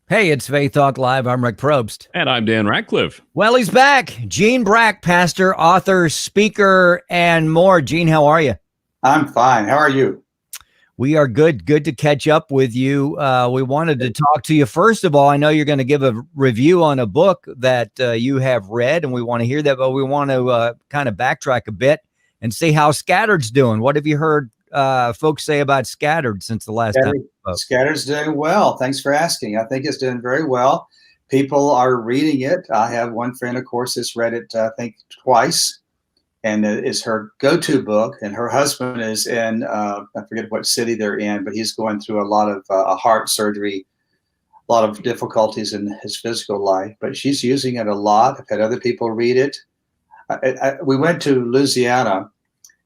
Hey, it's Faith Talk Live. I'm Rick Probst. And I'm Dan Ratcliffe. Well, he's back. Gene Brack, pastor, author, speaker, and more. Gene, how are you? I'm fine. How are you? We are good. Good to catch up with you. We wanted to talk to you. First of all, I know you're going to give a review on a book that you have read, and we want to hear that, but we want to kind of backtrack a bit and see how Scattered's doing. What have you heard folks say about Scattered since the last time? Scattered's doing well. Thanks for asking. I think it's doing very well. People are reading it. I have one friend, of course, that's read it, I think, twice, and it's her go-to book. And her husband is in, I forget what city they're in, but he's going through a lot of heart surgery, a lot of difficulties in his physical life. But she's using it a lot. I've had other people read it. We went to Louisiana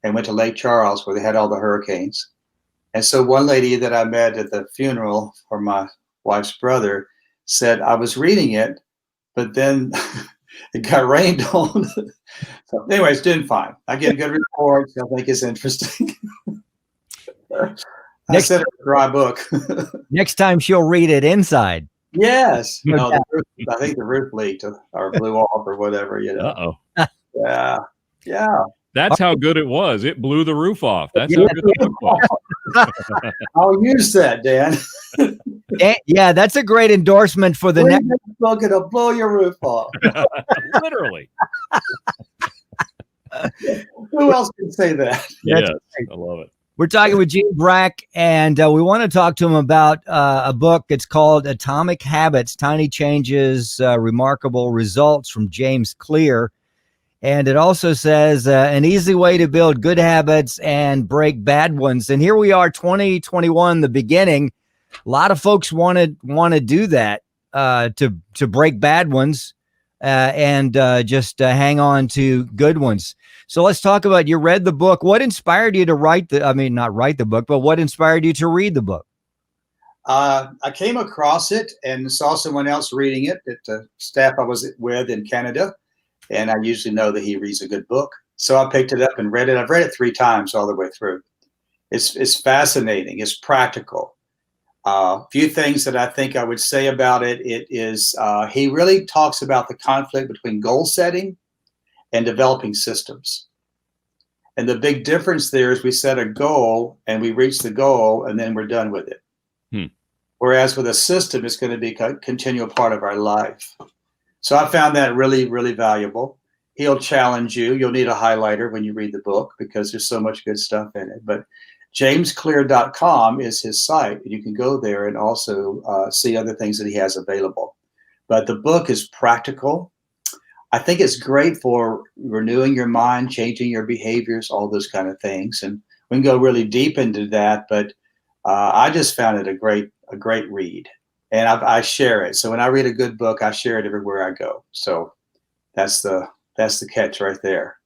and went to Lake Charles where they had all the hurricanes. And so one lady that I met at the funeral for my wife's brother said, I was reading it, but then it got rained on. So anyway, it's doing fine. I get good reports. I think it's interesting. I said it's a dry book. Next time she'll read it inside. Yes. You know, I think the roof leaked or blew off or whatever, you know. Uh-oh. Yeah. Yeah. That's how good it was. It blew the roof off. That's how good the book was. I'll use that, Dan. Yeah, that's a great endorsement for the next book. It'll blow your roof off. Literally. Who else can say that? Yes, I love it. We're talking with Gene Brack, and we want to talk to him about a book. It's called Atomic Habits, Tiny Changes, Remarkable Results from James Clear. And it also says an easy way to build good habits and break bad ones. And here we are, 2021, the beginning. A lot of folks want to do that, to break bad ones and just hang on to good ones. So let's talk about, you read the book. What inspired you to not write the book, but what inspired you to read the book? I came across it and saw someone else reading it at the staff I was with in Canada. And I usually know that he reads a good book. So I picked it up and read it. I've read it 3 times all the way through. It's fascinating. It's practical. A few things that I think I would say about it. It is, he really talks about the conflict between goal setting and developing systems. And the big difference there is we set a goal and we reach the goal and then we're done with it. Whereas with a system, it's going to be a continual part of our life. So I found that really, really valuable. He'll challenge you. You'll need a highlighter when you read the book because there's so much good stuff in it. But jamesclear.com is his site. You can go there and also see other things that he has available. But the book is practical. I think it's great for renewing your mind, changing your behaviors, all those kind of things. And we can go really deep into that. But I just found it a great read. And I share it. So when I read a good book, I share it everywhere I go. So that's the catch right there.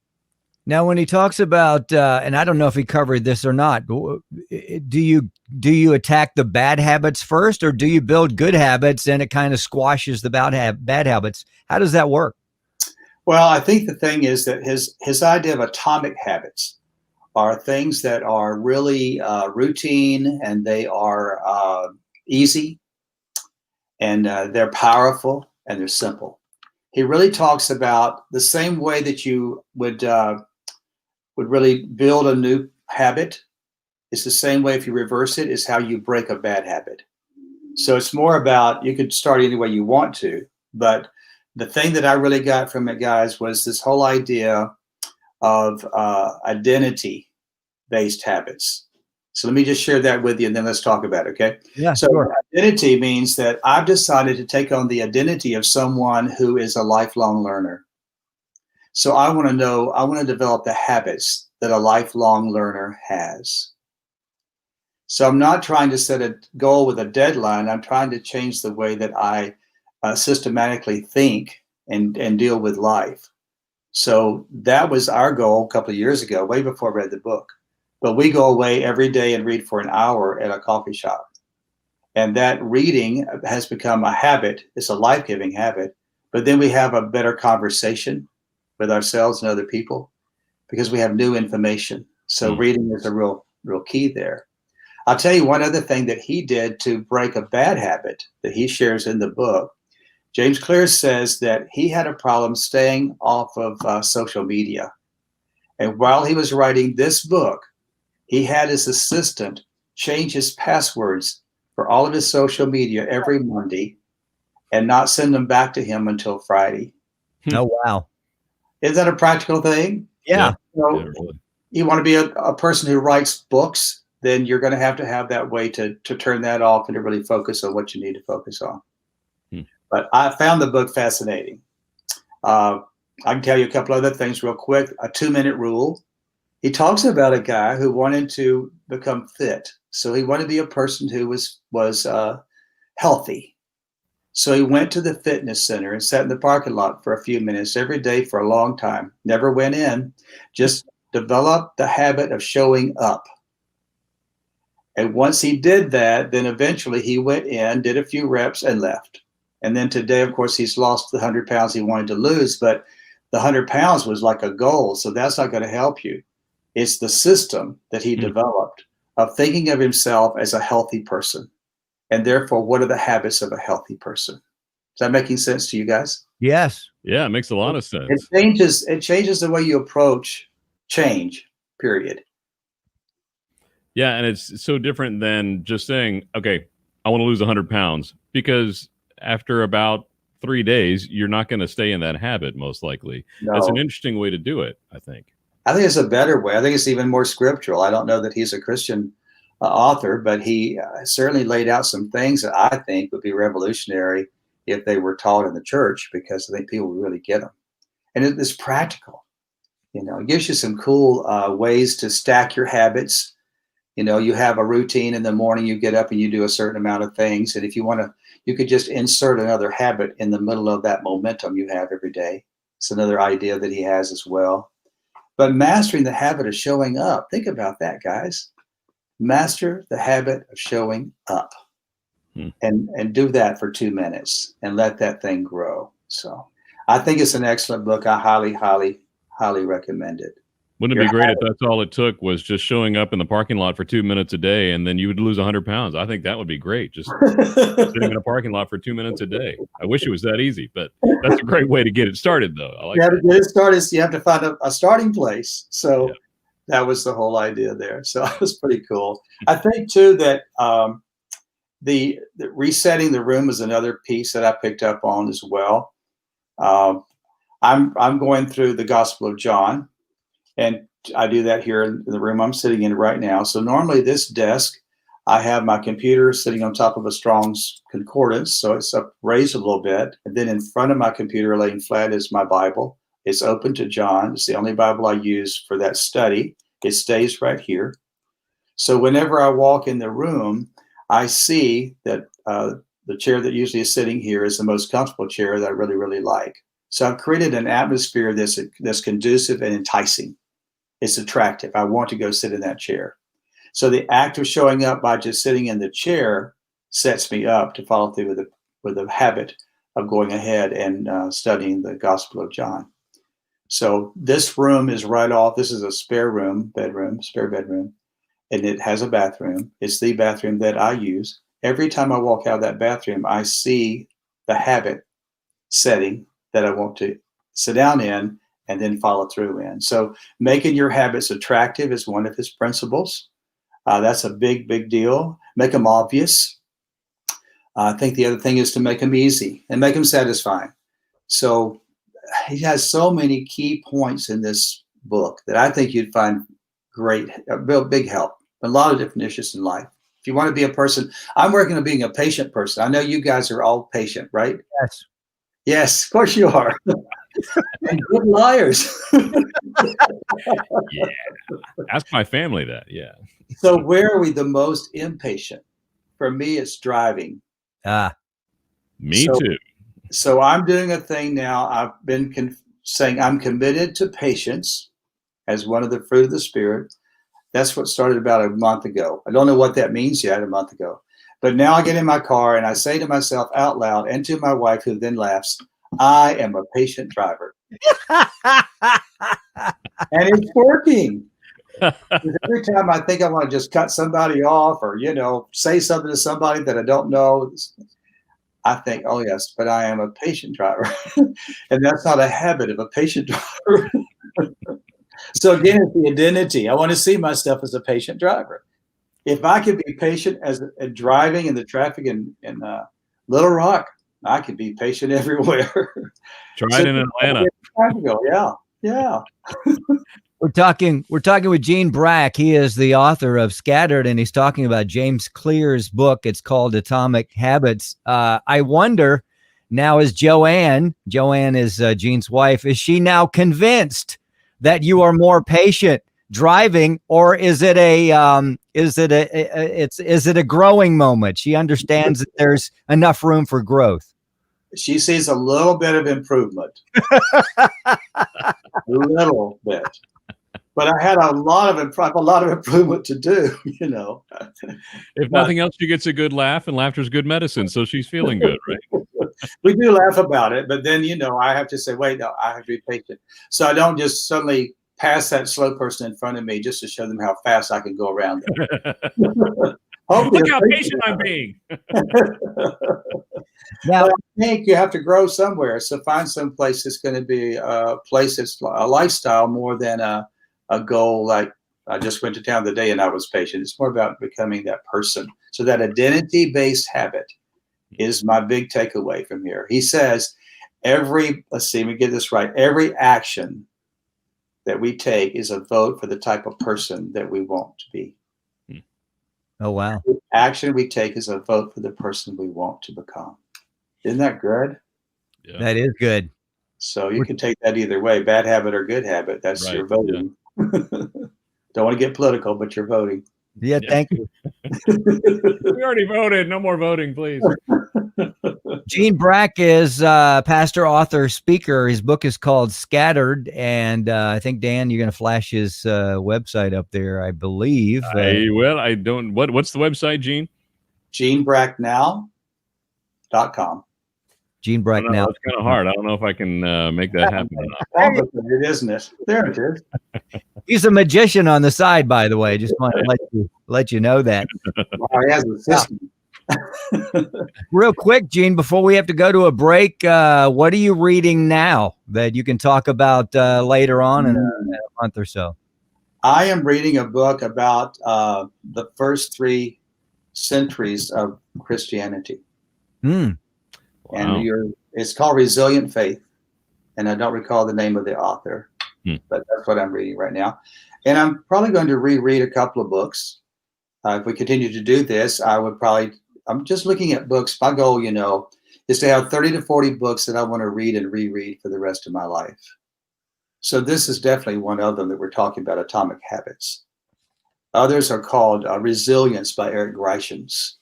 Now, when he talks about, and I don't know if he covered this or not, do you attack the bad habits first, or do you build good habits and it kind of squashes the bad habits? How does that work? Well, I think the thing is that his idea of atomic habits are things that are really routine and they are easy. And they're powerful and they're simple. He really talks about the same way that you would really build a new habit. It's the same way if you reverse it is how you break a bad habit. So it's more about, you could start any way you want to, but the thing that I really got from it, guys, was this whole idea of identity-based habits. So let me just share that with you and then let's talk about it, okay? Yeah, so sure. Identity means that I've decided to take on the identity of someone who is a lifelong learner. So I want to develop the habits that a lifelong learner has. So I'm not trying to set a goal with a deadline. I'm trying to change the way that I systematically think and deal with life. So that was our goal a couple of years ago, way before I read the book. But we go away every day and read for an hour at a coffee shop. And that reading has become a habit. It's a life-giving habit. But then we have a better conversation with ourselves and other people because we have new information. So reading is a real key there. I'll tell you one other thing that he did to break a bad habit that he shares in the book. James Clear says that he had a problem staying off of social media. And while he was writing this book, he had his assistant change his passwords for all of his social media every Monday and not send them back to him until Friday. Oh, wow. Is that a practical thing? Yeah. So Yeah, really. you want to be a person who writes books, then you're going to have that way to turn that off and to really focus on what you need to focus on. But I found the book fascinating. I can tell you a couple other things real quick. A 2-minute rule. He talks about a guy who wanted to become fit. So he wanted to be a person who was healthy. So he went to the fitness center and sat in the parking lot for a few minutes every day for a long time. Never went in, just developed the habit of showing up. And once he did that, then eventually he went in, did a few reps and left. And then today, of course, he's lost the 100 pounds he wanted to lose, but the 100 pounds was like a goal. So that's not going to help you. It's the system that he developed of thinking of himself as a healthy person. And therefore, what are the habits of a healthy person? Is that making sense to you guys? Yes. Yeah, it makes a lot of sense. It changes the way you approach change, period. Yeah, and it's so different than just saying, okay, I want to lose 100 pounds, because after about 3 days, you're not going to stay in that habit, most likely. No. That's an interesting way to do it, I think. I think it's a better way. I think it's even more scriptural. I don't know that he's a Christian author, but he certainly laid out some things that I think would be revolutionary if they were taught in the church, because I think people would really get them. And it's practical. It gives you some cool ways to stack your habits. You have a routine in the morning, you get up and you do a certain amount of things. And if you want to, you could just insert another habit in the middle of that momentum you have every day. It's another idea that he has as well. But mastering the habit of showing up, think about that, guys. Master the habit of showing up and do that for 2 minutes and let that thing grow. So I think it's an excellent book. I highly, highly, highly recommend it. Wouldn't it be great if that's all it took was just showing up in the parking lot for 2 minutes a day, and then you would lose 100 pounds? I think that would be great. Just sitting in a parking lot for 2 minutes a day. I wish it was that easy, but that's a great way to get it started, though. I like to that. get it started, you have to find a starting place. So that was the whole idea there. So it was pretty cool. I think, too, that the resetting the room is another piece that I picked up on as well. I'm going through the Gospel of John. And I do that here in the room I'm sitting in right now. So normally this desk, I have my computer sitting on top of a Strong's Concordance. So it's up raised a little bit. And then in front of my computer, laying flat, is my Bible. It's open to John. It's the only Bible I use for that study. It stays right here. So whenever I walk in the room, I see that the chair that usually is sitting here is the most comfortable chair that I really, really like. So I've created an atmosphere that's conducive and enticing. It's attractive. I want to go sit in that chair. So the act of showing up by just sitting in the chair sets me up to follow through with the habit of going ahead and studying the Gospel of John. So this room is right off. This is a spare bedroom, and it has a bathroom. It's the bathroom that I use. Every time I walk out of that bathroom, I see the habit setting that I want to sit down in and then follow through in. So making your habits attractive is one of his principles. That's a big, big deal. Make them obvious. I think the other thing is to make them easy and make them satisfying. So he has so many key points in this book that I think you'd find great, big help. A lot of different issues in life. If you want to be a person, I'm working on being a patient person. I know you guys are all patient, right? Yes. Yes, of course you are. And good liars. Yeah. Ask my family that. Yeah. So where are we the most impatient? For me, it's driving. Me too. So I'm doing a thing now. I've been saying I'm committed to patience as one of the fruit of the Spirit. That's what started about a month ago. I don't know what that means yet, a month ago. But now I get in my car and I say to myself out loud and to my wife, who then laughs, I am a patient driver. And it's working. Every time I think I want to just cut somebody off or, say something to somebody that I don't know, I think, oh, yes, but I am a patient driver. And that's not a habit of a patient driver. So again, it's the identity. I want to see myself as a patient driver. If I could be patient as driving in the traffic in Little Rock, I could be patient everywhere. Try it in Atlanta. Yeah. We're talking with Gene Brack. He is the author of Scattered, and he's talking about James Clear's book. It's called Atomic Habits. I wonder now, is Joanne is Gene's wife, is she now convinced that you are more patient driving, or is it a growing moment? She understands that there's enough room for growth. She sees a little bit of improvement. A little bit. But I had a lot of improvement to do, If nothing else, she gets a good laugh, and laughter is good medicine. So she's feeling good, right? We do laugh about it, but then, I have to say, wait, no, I have to be patient. So I don't just suddenly pass that slow person in front of me just to show them how fast I can go around them. Look how patient I'm being. Now, I think you have to grow somewhere. So find some place that's going to be a place that's a lifestyle more than a goal. Like I just went to town today and I was patient. It's more about becoming that person. So that identity-based habit is my big takeaway from here. He says let's see, let me get this right. Every action that we take is a vote for the type of person that we want to be. Oh, wow. Every action we take is a vote for the person we want to become. Isn't that good? Yeah. That is good. So you can take that either way, bad habit or good habit. That's right, your voting. Yeah. Don't want to get political, but you're voting. Yeah, thank you. We already voted. No more voting, please. Gene Brack is pastor, author, speaker. His book is called Scattered, and I think, Dan, you're going to flash his website up there, I believe. I don't. What's the website, Gene? GeneBrackNow.com. Gene Brack now. It's kind of hard. I don't know if I can make that happen or not. Complicated, isn't it? There it is. He's a magician on the side, by the way. Just want to let you know that. Well, he has a system. Real quick, Gene, before we have to go to a break, what are you reading now that you can talk about later on in a month or so? I am reading a book about the first 3 centuries of Christianity. Wow. And it's called Resilient Faith. And I don't recall the name of the author, but that's what I'm reading right now. And I'm probably going to reread a couple of books. If we continue to do this, I'm just looking at books. My goal, is to have 30 to 40 books that I want to read and reread for the rest of my life. So this is definitely one of them that we're talking about, Atomic Habits. Others are called Resilience by Eric Greichens.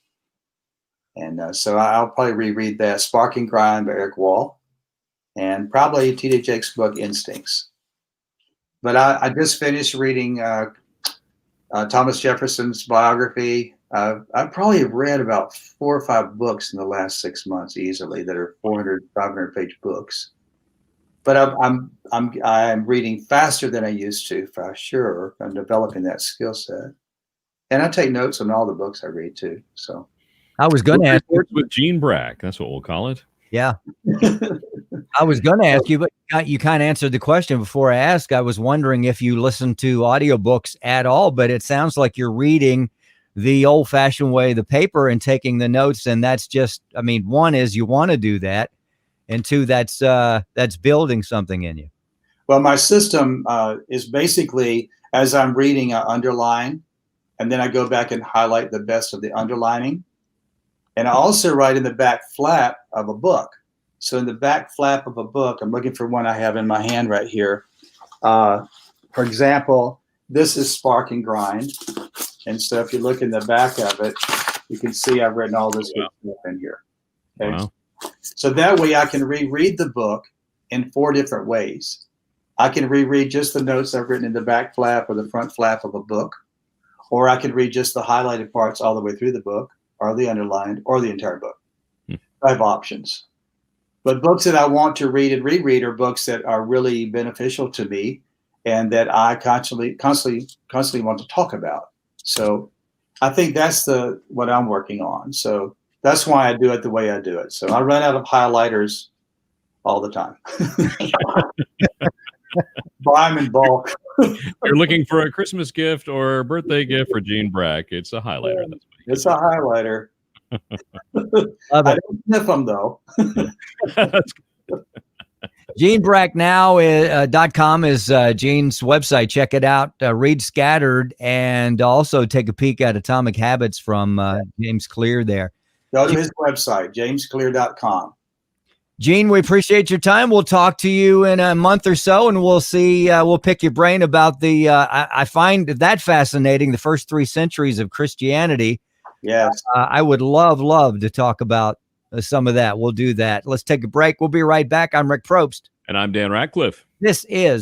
And so I'll probably reread that. Spark and Grind by Eric Wall. And probably T.D. Jakes' book, Instincts. But I just finished reading Thomas Jefferson's biography. I probably have read about 4 or 5 books in the last 6 months easily that are 400, 500-page books. But I'm reading faster than I used to, for sure. I'm developing that skill set. And I take notes on all the books I read, too. So I was going to ask you. With Gene Brack. That's what we'll call it. Yeah. I was going to ask you, but you kind of answered the question before I asked. I was wondering if you listen to audiobooks at all, but it sounds like you're reading the old-fashioned way, the paper, and taking the notes. And that's just, one is you want to do that, and 2, that's building something in you. Well, my system is basically, as I'm reading, I underline, and then I go back and highlight the best of the underlining. And I also write in the back flap of a book. So in the back flap of a book, I'm looking for one I have in my hand right here. For example, this is Spark and Grind. And so if you look in the back of it, you can see I've written all this stuff in here. Okay? Wow. So that way I can reread the book in 4 different ways. I can reread just the notes I've written in the back flap or the front flap of a book, or I can read just the highlighted parts all the way through the book, or the underlined, or the entire book. I have options. But books that I want to read and reread are books that are really beneficial to me and that I constantly want to talk about. So I think that's what I'm working on. So that's why I do it the way I do it. So I run out of highlighters all the time. Buy them in bulk. You're looking for a Christmas gift or a birthday gift for Gene Brack. It's a highlighter. It's a highlighter. Love I it. don't sniff them though. GeneBrackNow.com is Gene's website. Check it out. Read Scattered, and also take a peek at Atomic Habits from James Clear there. Go to his website, jamesclear.com. Gene, we appreciate your time. We'll talk to you in a month or so, and we'll see. We'll pick your brain about the. I find that fascinating. The first 3 centuries of Christianity. Yes. I would love to talk about some of that. We'll do that. Let's take a break. We'll be right back. I'm Rick Probst. And I'm Dan Ratcliffe. This is